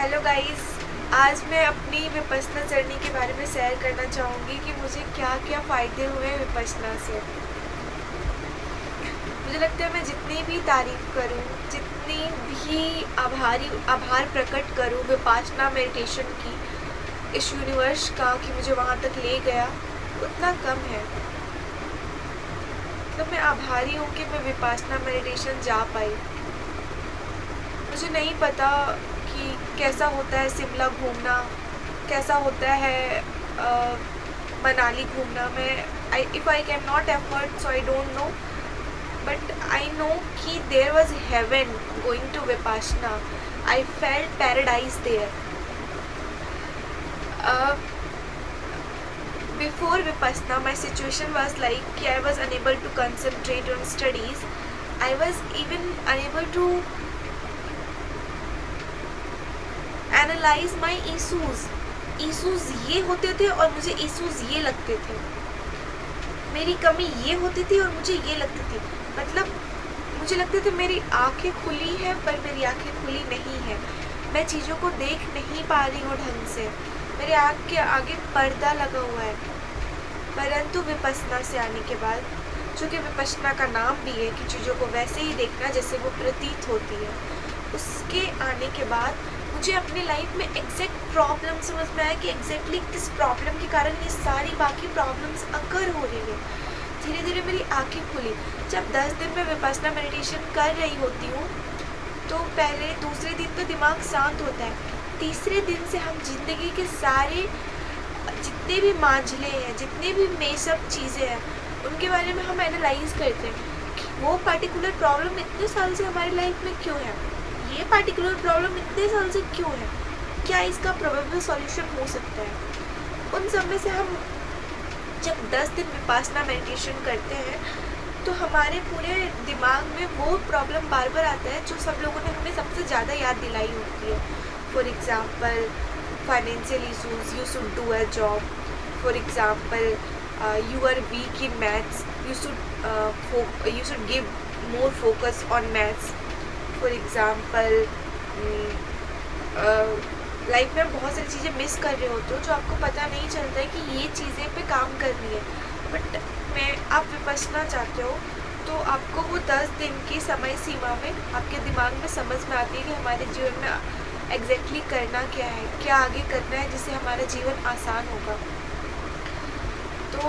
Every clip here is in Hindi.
Hello guys. आज मैं अपनी विपश्यना जर्नी के बारे में शेयर करना चाहूँगी कि मुझे क्या क्या फ़ायदे हुए विपश्यना से। मुझे लगता है मैं जितनी भी तारीफ़ करूँ, जितनी भी आभार प्रकट करूँ विपश्यना मेडिटेशन की, इस यूनिवर्स का कि मुझे वहाँ तक ले गया, उतना कम है। तो मैं आभारी हूँ कि मैं विपश्यना मेडिटेशन जा पाई। मुझे नहीं पता कि कैसा होता है शिमला घूमना, कैसा होता है मनाली घूमना। If I can not effort so I don't know, but I know कि there was heaven going to Vipassana. I felt paradise there. Before Vipassana my situation was like कि I was unable to concentrate on studies. I was even unable to analyse my issues ये होते थे और मुझे इशूज़ ये लगते थे। मेरी कमी ये होती थी और मुझे ये लगती थी। मतलब मुझे लगते थे मेरी आंखें खुली हैं पर मेरी आंखें खुली नहीं हैं। मैं चीज़ों को देख नहीं पा रही हूँ ढंग से। मेरे आँख के आगे पर्दा लगा हुआ है। परंतु विपश्यना से आने के बाद, चूँकि विपश्यना का नाम भी है कि चीज़ों को वैसे ही देखना जैसे वो प्रतीत होती है, उसके आने के बाद मुझे अपनी लाइफ में एग्जैक्ट प्रॉब्लम समझ में आया कि एग्जैक्टली किस प्रॉब्लम के कारण ये सारी बाकी प्रॉब्लम्स अकर हो रही है। धीरे धीरे मेरी आंखें खुली। जब 10 दिन में विपश्यना मेडिटेशन कर रही होती हूँ तो पहले दूसरे दिन तो दिमाग शांत होता है। तीसरे दिन से हम जिंदगी के सारे जितने भी मांझले हैं, जितने भी मेसअप चीज़ें हैं, उनके बारे में हम एनालाइज करते हैं कि वो पर्टिकुलर प्रॉब्लम इतने साल से हमारी लाइफ में क्यों है, ये पर्टिकुलर प्रॉब्लम इतने साल से क्यों है, क्या इसका प्रोबेबल सॉल्यूशन हो सकता है। उन सब में से हम जब 10 दिन विपश्यना मेडिटेशन करते हैं तो हमारे पूरे दिमाग में वो प्रॉब्लम बार बार आता है जो सब लोगों ने हमें सबसे ज़्यादा याद दिलाई होती है। For example financial issues, you should do a job. For example you are weak in maths, you should give more focus on maths. For example life में बहुत सारी चीज़ें मिस कर रहे होते हो जो आपको पता नहीं चलता है कि ये चीज़ें पे काम करनी है, बट आप विपश्यना चाहते हो तो आपको वो 10 दिन की समय सीमा में आपके दिमाग में समझ में आती है कि हमारे जीवन में एग्जैक्टली करना क्या है, क्या आगे करना है जिससे हमारा जीवन आसान होगा। तो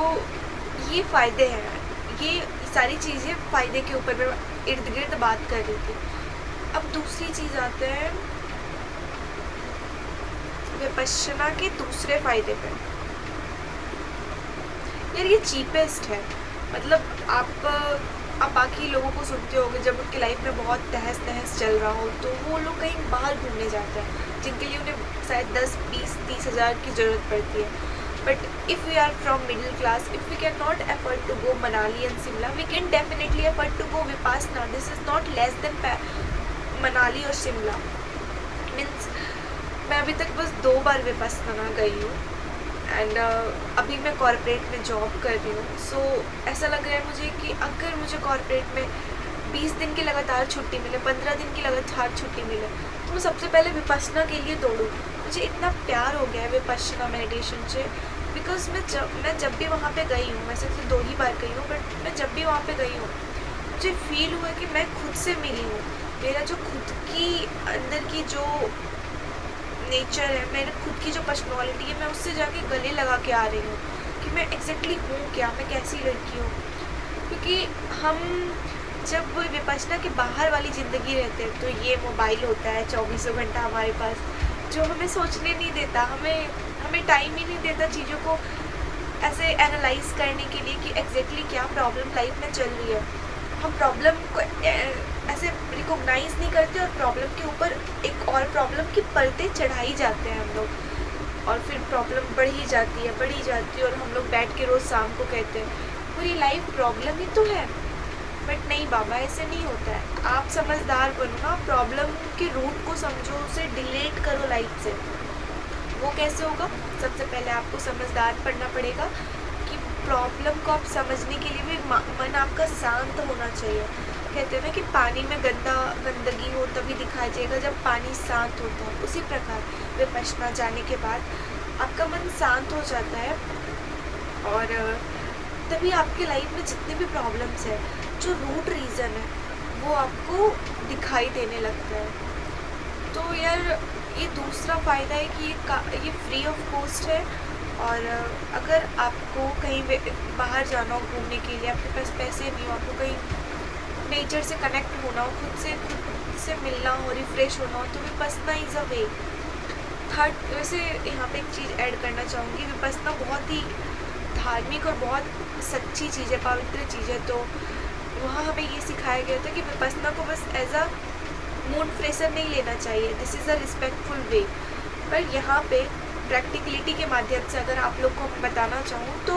ये फ़ायदे हैं, ये सारी चीज़ें फ़ायदे के ऊपर मैं इर्द गिर्द बात कर रही थी। अब दूसरी चीज़ आते हैं विपश्यना के दूसरे फ़ायदे पे। यार ये चीपेस्ट है। मतलब आप बाकी लोगों को सुनते होंगे जब उनकी लाइफ में बहुत तहस नहस चल रहा हो तो वो लोग कहीं बाहर घूमने जाते हैं जिनके लिए उन्हें शायद 10, 20, 30 हज़ार की ज़रूरत पड़ती है। But if we are from middle class, if we can not afford to go Manali and Shimla, we can definitely afford to go Vipassana. This is not less than Manali और शिमला. मीन्स मैं अभी तक बस 2 बार विपश्यना गई हूँ एंड अभी मैं कॉर्पोरेट में जॉब कर रही हूँ. सो ऐसा लग रहा है मुझे कि अगर मुझे कॉर्पोरेट में 20 दिन की लगातार छुट्टी मिले, 15 दिन की लगातार छुट्टी मिले, तो मैं सबसे पहले विपश्यना के लिए दौड़ूँ. मुझे इतना प्यार हो गया है विपश्यना मेडिटेशन से, बिकॉज मैं जब भी वहाँ पे गई हूँ, वैसे तो 2 ही बार गई हूँ, बट मैं जब भी वहाँ पे गई हूँ मुझे फील हुआ कि मैं खुद से मिली हूँ. मेरा जो खुद की अंदर की जो नेचर है, मेरे खुद की जो पर्सनालिटी है, मैं उससे जाके गले लगा के आ रही हूँ कि मैं एग्जैक्टली हूँ क्या, मैं कैसी लड़की हूँ. क्योंकि हम जब विपश्यना के बाहर वाली ज़िंदगी रहते हैं तो ये मोबाइल होता है 24 घंटा हमारे पास, जो हमें सोचने नहीं देता, हमें टाइम ही नहीं देता चीज़ों को ऐसे एनालाइज करने के लिए कि एग्जैक्टली क्या प्रॉब्लम लाइफ में चल रही है. हम प्रॉब्लम को ऐसे रिकॉग्नाइज़ नहीं करते और प्रॉब्लम के ऊपर एक और प्रॉब्लम की परतें चढ़ाई जाते हैं हम लोग, और फिर प्रॉब्लम बढ़ी जाती है और हम लोग बैठ के रोज़ शाम को कहते हैं पूरी लाइफ प्रॉब्लम ही तो है. बट नहीं बाबा, ऐसे नहीं होता है. आप समझदार बनो ना, प्रॉब्लम के रूट को समझो, उसे डिलीट करो लाइफ से. वो कैसे होगा? सबसे पहले आपको समझदार बनना पड़ेगा कि प्रॉब्लम को आप समझने के लिए भी मन आपका शांत होना चाहिए. कहते हैं ना कि पानी में गंदगी हो तभी दिखाई देगा जब पानी शांत होता है, उसी प्रकार विपश्यना जाने के बाद आपका मन शांत हो जाता है और तभी आपके लाइफ में जितने भी प्रॉब्लम्स हैं, जो रूट रीज़न है वो आपको दिखाई देने लगता है। तो यार ये दूसरा फ़ायदा है कि ये फ्री ऑफ कॉस्ट है। और अगर आपको कहीं बाहर जाना हो घूमने के लिए, आपके पास पैसे नहीं हो, आपको कहीं नेचर से कनेक्ट होना हो, खुद से मिलना हो, रिफ़्रेश होना हो, तो Vipassana is a way. Third, वैसे यहाँ पे एक चीज़ ऐड करना चाहूँगी, विपश्यना बहुत ही धार्मिक और बहुत सच्ची चीज़ है, पवित्र चीज़ है। तो वहाँ हमें ये सिखाया गया था कि विपश्यना को बस एज अ मूड फ्रेशर नहीं लेना चाहिए, this is a respectful way. पर यहाँ पे प्रैक्टिकलिटी के माध्यम से अगर आप लोग को बताना चाहूँ तो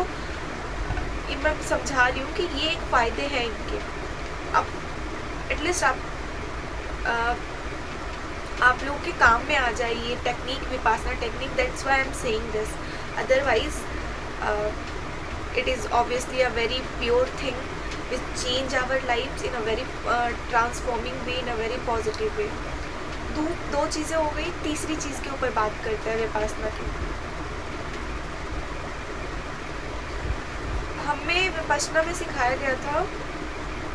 मैं समझा रही हूँ कि ये एक फ़ायदे हैं इनके। आप एटलीस्ट आप लोग के काम में आ जाए ये technique, Vipassana technique, that's why I am saying this. Otherwise it is obviously a very pure thing which change our lives in a very transforming way, in a very positive way. दो चीज़ें हो गई, तीसरी चीज़ के ऊपर बात करते हैं विपासना की। हमें विपश्यना में सिखाया गया था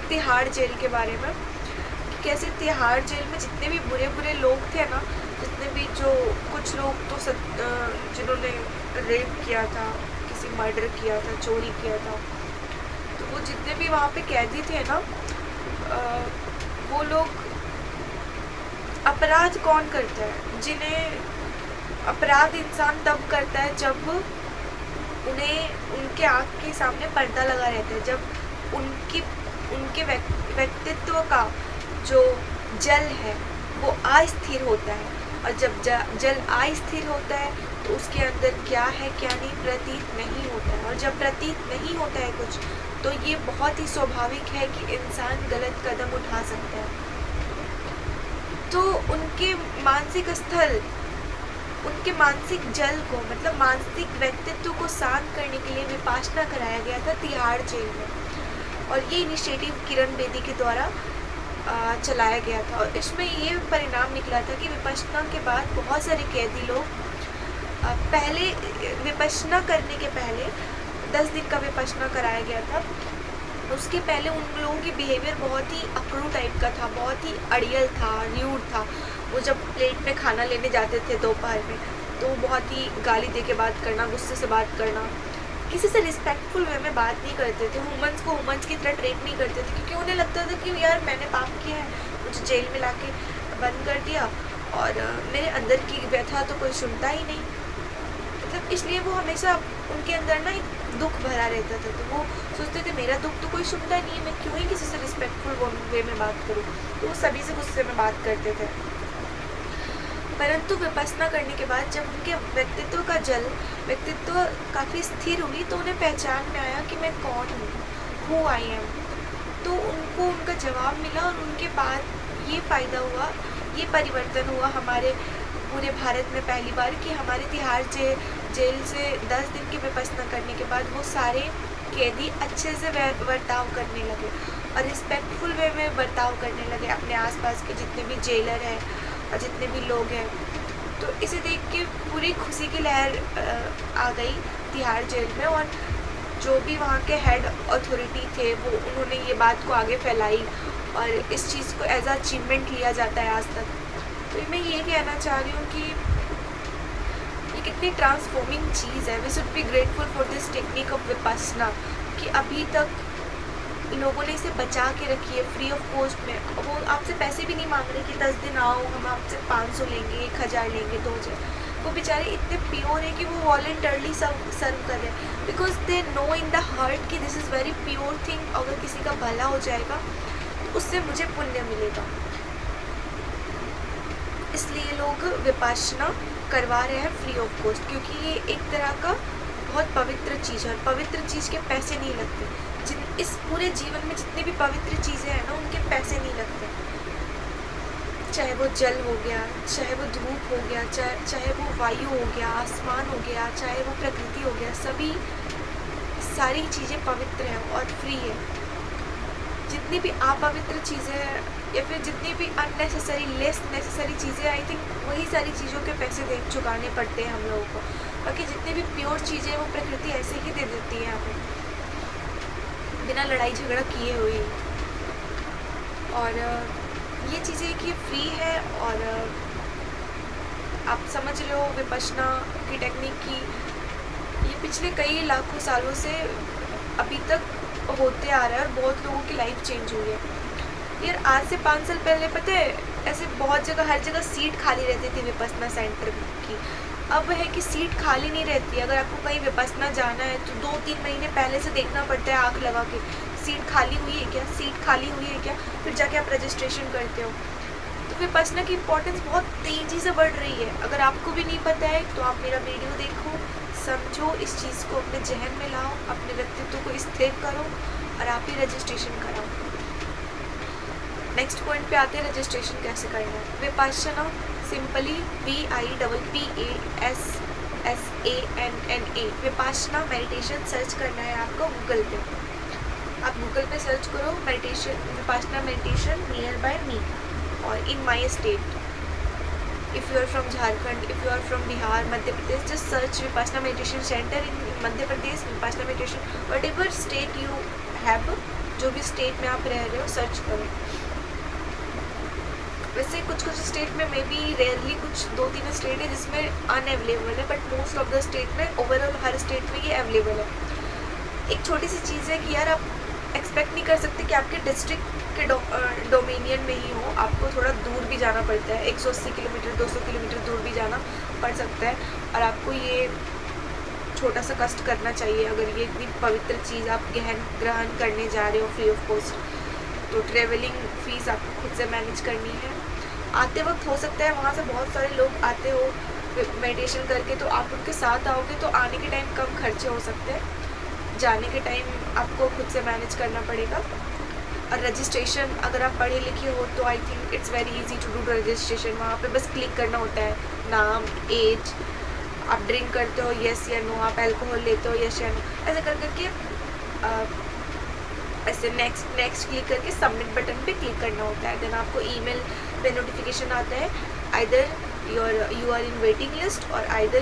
तिहाड़ जेल के बारे में, कि कैसे तिहाड़ जेल में जितने भी बुरे बुरे लोग थे ना, जितने भी जो कुछ लोग तो जिन्होंने रेप किया था, किसी मर्डर किया था, चोरी किया था, तो वो जितने भी वहाँ पे कैदी थे ना, वो लोग अपराध कौन करता है? जिन्हें अपराध इंसान तब करता है जब उनके आँख के सामने पर्दा लगा रहता है, जब उनके व्यक्तित्व का जो जल है वो अस्थिर होता है। और जब जल अस्थिर होता है तो उसके अंदर क्या है क्या नहीं प्रतीत नहीं होता है। और जब प्रतीत नहीं होता है कुछ, तो ये बहुत ही स्वाभाविक है कि इंसान गलत कदम उठा सकता है। तो उनके मानसिक स्थल, उनके मानसिक जल को, मतलब मानसिक व्यक्तित्व को शांत करने के लिए विपासना कराया गया था तिहाड़ जेल में। और ये इनिशिएटिव किरण बेदी के द्वारा चलाया गया था। और इसमें ये परिणाम निकला था कि विपश्यना के बाद बहुत सारे कैदी लोग पहले विपश्यना करने के पहले 10 दिन का विपश्यना कराया गया था, उसके पहले उन लोगों की बिहेवियर बहुत ही अकड़ू टाइप का था, बहुत ही अड़ियल था, र्यूड था। वो जब प्लेट में खाना लेने जाते थे दोपहर में, तो वो बहुत ही गाली दे के बात करना, गुस्से से बात करना, किसी से रिस्पेक्टफुल वे में बात नहीं करते थे, ह्यूमंस को ह्यूमंस की तरह ट्रीट नहीं करते थे, क्योंकि उन्हें लगता था कि यार मैंने पाप किया है, मुझे जेल में ला के बंद कर दिया और मेरे अंदर की व्यथा तो कोई सुनता ही नहीं। मतलब इसलिए वो हमेशा उनके अंदर ना एक दुख भरा रहता था। तो वो सोचते थे मेरा दुख तो कोई सुनता नहीं है, मैं क्यों ही किसी से रिस्पेक्टफुल वे में बात करूँ। तो वो सभी से गुस्से में बात करते थे। परंतु विपश्यना करने के बाद जब उनके व्यक्तित्व काफ़ी स्थिर हुई, तो उन्हें पहचान में आया कि मैं कौन हूँ, हु आई एम। तो उनको उनका जवाब मिला और उनके बाद ये फ़ायदा हुआ, ये परिवर्तन हुआ हमारे पूरे भारत में पहली बार कि हमारे तिहाड़ जेल से 10 दिन की विपश्यना करने के बाद वो सारे कैदी अच्छे से बर्ताव करने लगे और रिस्पेक्टफुल वे में बर्ताव करने लगे अपने आसपास के जितने भी जेलर हैं और जितने भी लोग हैं। तो इसे देख के पूरी खुशी की लहर आ गई तिहाड़ जेल में। और जो भी वहाँ के हेड अथॉरिटी थे वो उन्होंने ये बात को आगे फैलाई और इस चीज़ को एज अ अचीवमेंट लिया जाता है आज तक। तो मैं ये कहना चाह रही हूँ कि ये कितनी ट्रांसफॉर्मिंग चीज़ है। We should be grateful for this technique of Vipassana कि अभी तक लोगों ने इसे बचा के रखी है फ्री ऑफ कॉस्ट में। वो आपसे पैसे भी नहीं मांग रहे कि 10 दिन आओ, हम आपसे 500 लेंगे, 1000 लेंगे, 2000। वो बेचारे इतने प्योर है कि वो वॉलंटरली सर्व कर रहे हैं, because they know in the heart कि this is very pure thing. अगर किसी का भला हो जाएगा तो उससे मुझे पुण्य मिलेगा, इसलिए लोग विपश्यना करवा रहे हैं फ्री ऑफ कॉस्ट, क्योंकि ये एक तरह का बहुत पवित्र चीज़ है। पवित्र चीज़ के पैसे नहीं लगते। इस पूरे जीवन में जितनी भी पवित्र चीज़ें हैं ना, उनके पैसे नहीं लगते। चाहे वो जल हो गया, चाहे वो धूप हो गया, चाहे वो वायु हो गया, आसमान हो गया, चाहे वो प्रकृति हो गया, सारी चीज़ें पवित्र हैं और फ्री है। जितनी भी अपवित्र चीज़ें हैं या फिर जितनी भी अननेसेसरी लेस नेसेसरी चीज़ें, आई थिंक वही सारी चीज़ों के पैसे दे चुकाने पड़ते हैं हम लोगों को। बाकी जितनी भी प्योर चीज़ें वो प्रकृति ऐसे ही दे देती है हमें, बिना लड़ाई झगड़ा किए हुए। और ये चीज़ें कि फ्री है, और आप समझ रहे हो विपश्यना की टेक्निक की ये पिछले कई लाखों सालों से अभी तक होते आ रहा है और बहुत लोगों की लाइफ चेंज हुई है। यार आज से 5 साल पहले पता है ऐसे बहुत जगह, हर जगह सीट खाली रहती थी विपश्यना सेंटर की। अब है कि सीट खाली नहीं रहती। अगर आपको कहीं विपश्यना जाना है तो 2-3 महीने पहले से देखना पड़ता है आँख लगा के, सीट खाली हुई है क्या, सीट खाली हुई है क्या, फिर जाके आप रजिस्ट्रेशन करते हो। तो विपश्यना की इम्पोर्टेंस बहुत तेज़ी से बढ़ रही है। अगर आपको भी नहीं पता है तो आप मेरा वीडियो देखो, समझो, इस चीज़ को अपने जहन में लाओ, अपने व्यक्तित्व को स्थिर करो और आप ही रजिस्ट्रेशन कराओ। नेक्स्ट पॉइंट पे आते हैं रजिस्ट्रेशन कैसे करना है। Vipassana simply VIPASSANNA Vipassana meditation search करना है आपको गूगल पे। आप गूगल पे सर्च करो meditation, Vipassana meditation near by me और in my state. If you are from Jharkhand, if you are from Bihar, Madhya Pradesh, just search Vipassana meditation centre in Madhya Pradesh, Vipassana meditation, whatever state you have, जो भी स्टेट में आप रह रहे हो सर्च करो। वैसे कुछ स्टेट में मे बी रेयरली कुछ 2-3 स्टेट है जिसमें अनअवेलेबल है, but most of the state में, ओवरऑल हर स्टेट में ये अवेलेबल है। एक छोटी सी चीज़ है कि यार आप एक्सपेक्ट नहीं कर सकते कि आपके डिस्ट्रिक्ट के डोमिनियन में ही हो, आपको थोड़ा दूर भी जाना पड़ता है, 180 किलोमीटर 200 किलोमीटर दूर भी जाना पड़ सकता है। और आपको ये छोटा सा कष्ट करना चाहिए अगर ये इतनी पवित्र चीज़ आप ग्रहण करने जा रहे हो फ्री ऑफ कॉस्ट। तो ट्रेवलिंग फ़ीस आपको खुद से मैनेज करनी है। आते वक्त हो सकता है वहाँ से बहुत सारे लोग आते हो मेडिटेशन करके, तो आप उनके साथ आओगे तो आने के टाइम कम खर्चे हो सकते हैं, जाने के टाइम आपको खुद से मैनेज करना पड़ेगा। और रजिस्ट्रेशन अगर आप पढ़े लिखे हो तो I think it's very easy to do registration. वहाँ पे बस क्लिक करना होता है, नाम, एज, आप ड्रिंक करते हो येस या नो, आप अल्कोहल लेते हो येस या नो, ऐसे कर करके ऐसे नेक्स्ट क्लिक करके सबमिट बटन पे क्लिक करना होता है। देन आपको ईमेल पे नोटिफिकेशन आता है, either you are in waiting list or either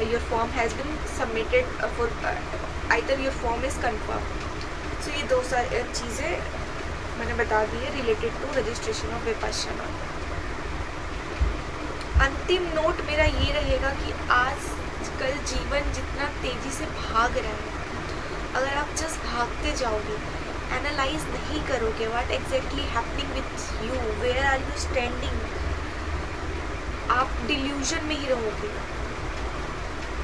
your form has been submitted for either your form is confirmed। so ये 2 सारी चीज़ें मैंने बता दी है related to registration of Vipassana. अंतिम नोट मेरा ये रहेगा कि आजकल जीवन जितना तेज़ी से भाग रहा है, अगर आप जस्ट भागते जाओगे, एनालाइज नहीं करोगे what exactly happening with you, where are you standing, आप डिल्यूजन में ही रहोगे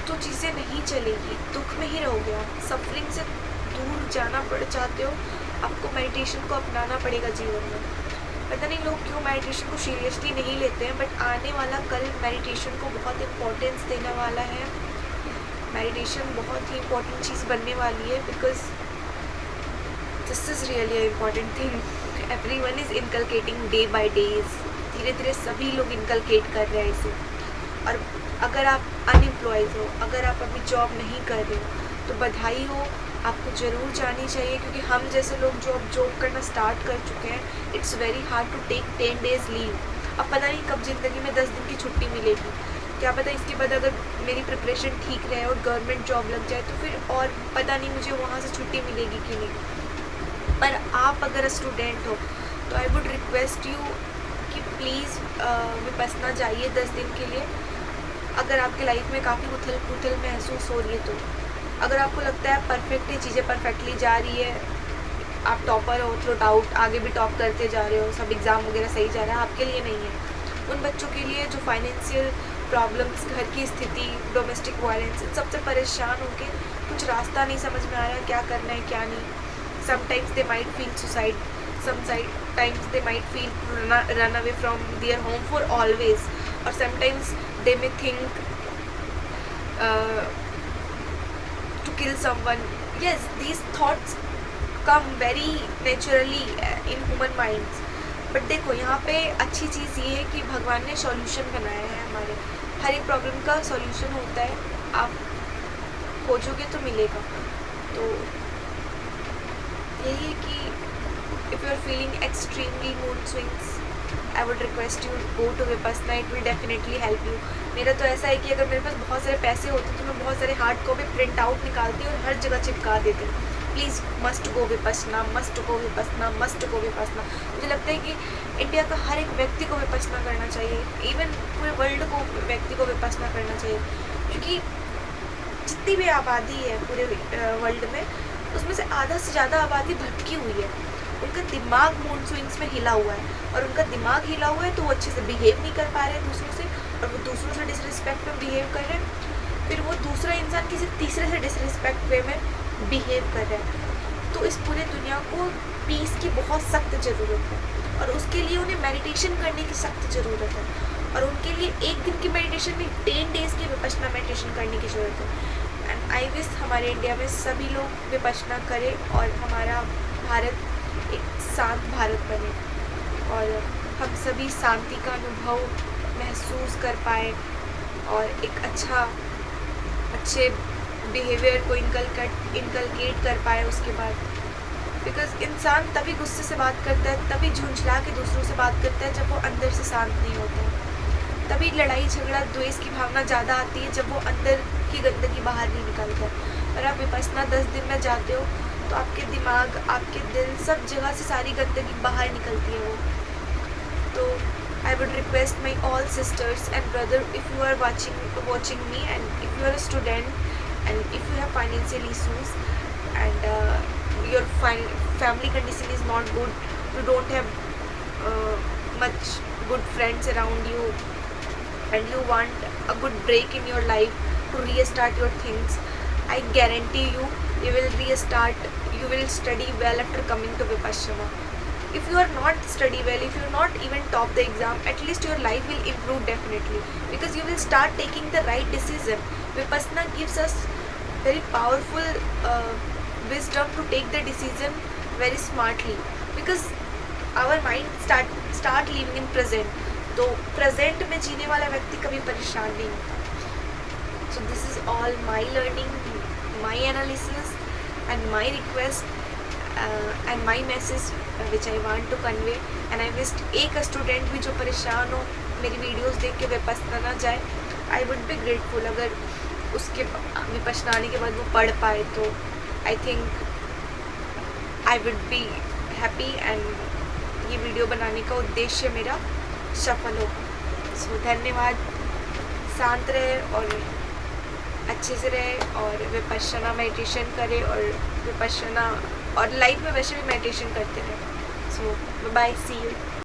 तो चीज़ें नहीं चलेगी, दुख में ही रहोगे आप। सफरिंग से दूर जाना चाहते हो, आपको मेडिटेशन को अपनाना पड़ेगा जीवन में। पता नहीं लोग क्यों मेडिटेशन को सीरियसली नहीं लेते हैं, बट आने वाला कल मेडिटेशन को बहुत इम्पोर्टेंस देने वाला है। मेडिटेशन बहुत ही इम्पोर्टेंट चीज़ बनने वाली है, because this is really important thing. Everyone is inculcating day by days, धीरे धीरे सभी लोग इनकलकेट कर रहे हैं इसे। और अगर आप अनएम्प्लॉयड हो, अगर आप अभी जॉब नहीं कर रहे हो तो बधाई हो, आपको ज़रूर जानी चाहिए, क्योंकि हम जैसे लोग जो अब जॉब करना स्टार्ट कर चुके हैं, it's very hard to take 10 days leave. अब पता नहीं कब ज़िंदगी में 10 दिन की छुट्टी मिलेगी, क्या पता इसके बाद अगर मेरी प्रिपरेशन ठीक रहे और गवर्नमेंट जॉब लग जाए तो फिर और पता नहीं मुझे वहाँ से छुट्टी मिलेगी कि नहीं। पर आप अगर स्टूडेंट हो तो आई वुड रिक्वेस्ट यू कि प्लीज़ विपश्यना जाइए 10 दिन के लिए। अगर आपकी लाइफ में काफ़ी उथल पुथल महसूस हो रही है, तो अगर आपको लगता है परफेक्टली चीज़ें परफेक्टली जा रही है, आप टॉपर हो थ्रू आउट, आगे भी टॉप करते जा रहे हो, सब एग्ज़ाम वगैरह सही जा रहा है, आपके लिए नहीं है। उन बच्चों के लिए जो फाइनेंशियल प्रॉब्लम्स, घर की स्थिति, डोमेस्टिक वायलेंस, इन सबसे परेशान होकर कुछ रास्ता नहीं समझ में आ रहा है क्या करना है क्या नहीं। Sometimes they might feel suicide, sometimes they might feel run away from their home for always, or sometimes they may think to kill someone. Yes, these thoughts come very naturally in human minds, but देखो यहाँ पे अच्छी चीज़ ये है कि भगवान ने सॉल्यूशन बनाया है। हमारे हर एक प्रॉब्लम का सॉल्यूशन होता है, आप खोजोगे तो मिलेगा। तो यही है कि if you are feeling extremely mood swings, I would request you go to Vipassana. It will definitely help you. मेरा तो ऐसा है कि अगर मेरे पास बहुत सारे पैसे होते तो मैं बहुत सारे हार्ड कॉपी प्रिंट आउट निकालती और हर जगह चिपका देती। Please must go Vipassana, must go Vipassana, must go Vipassana. मुझे लगता है कि इंडिया का हर एक व्यक्ति को विपस्सना करना चाहिए, इवन पूरे वर्ल्ड को व्यक्ति को विपस्सना करना चाहिए, क्योंकि जितनी भी आबादी है पूरे वर्ल्ड में, उसमें से आधा से ज़्यादा आबादी भटकी हुई है। उनका दिमाग मूड स्विंग्स में हिला हुआ है, और उनका दिमाग हिला हुआ है तो वो अच्छे से बिहेव नहीं कर पा रहे हैं दूसरों से, और वो दूसरों से डिसरिस्पेक्ट में बिहेव कर रहे हैं। फिर वो दूसरा इंसान किसी तीसरे से डिसरिस्पेक्ट वे में बिहेव कर रहा है। तो इस पूरे दुनिया को पीस की बहुत सख्त ज़रूरत है, और उसके लिए उन्हें मेडिटेशन करने की सख्त ज़रूरत है, और उनके लिए एक दिन की मेडिटेशन में 10 डेज़ की विपश्यना मेडिटेशन करने की ज़रूरत है। एंड आई विश हमारे इंडिया में सभी लोग विपश्यना करें और हमारा भारत एक शांत भारत बने, और हम सभी शांति का अनुभव महसूस कर पाए, और एक अच्छे बिहेवियर को इनकलकेट कर पाए उसके बाद। बिकॉज इंसान तभी गुस्से से बात करता है, तभी झुंझला के दूसरों से बात करता है जब वो अंदर से शांत नहीं होता है। तभी लड़ाई झगड़ा द्वेष की भावना ज़्यादा आती है जब वो अंदर की गंदगी बाहर नहीं निकलता है। और आप विपश्यना 10 दिन में जाते हो तो आपके दिमाग, आपके दिल, सब जगह से सारी गंदगी बाहर निकलती है वो। तो I would request my all sisters and brother, if you are watching me, and if you are a student, and if you have financial issues, and your family condition is not good, you don't have much good friends around you, and you want a good break in your life to restart your things, I guarantee you will restart. You will study well after coming to Vipassana. If you are not study well, if you are not even top the exam, at least your life will improve definitely, because you will start taking the right decision. Vipassana gives us very powerful wisdom to take the decision very smartly, because our mind start living in present. तो present में जीने वाला व्यक्ति कभी परेशान नहीं होता। So this is all my learning, my analysis, and my request, and my message which I want to convey. And I wish एक स्टूडेंट भी जो परेशान हो मेरी वीडियोस देख के विपश्यना ना जाए, I would be grateful अगर उसके विपश्यना आने के बाद वो पढ़ पाए, तो I think I would be happy, and ये वीडियो बनाने का उद्देश्य मेरा सफल हो। सो धन्यवाद। शांत रहे और अच्छे से रहे, और विपश्यना मेडिटेशन करे, और विपश्यना और लाइफ में वैसे भी मेडिटेशन करते रहे। सो बाय, सी यू।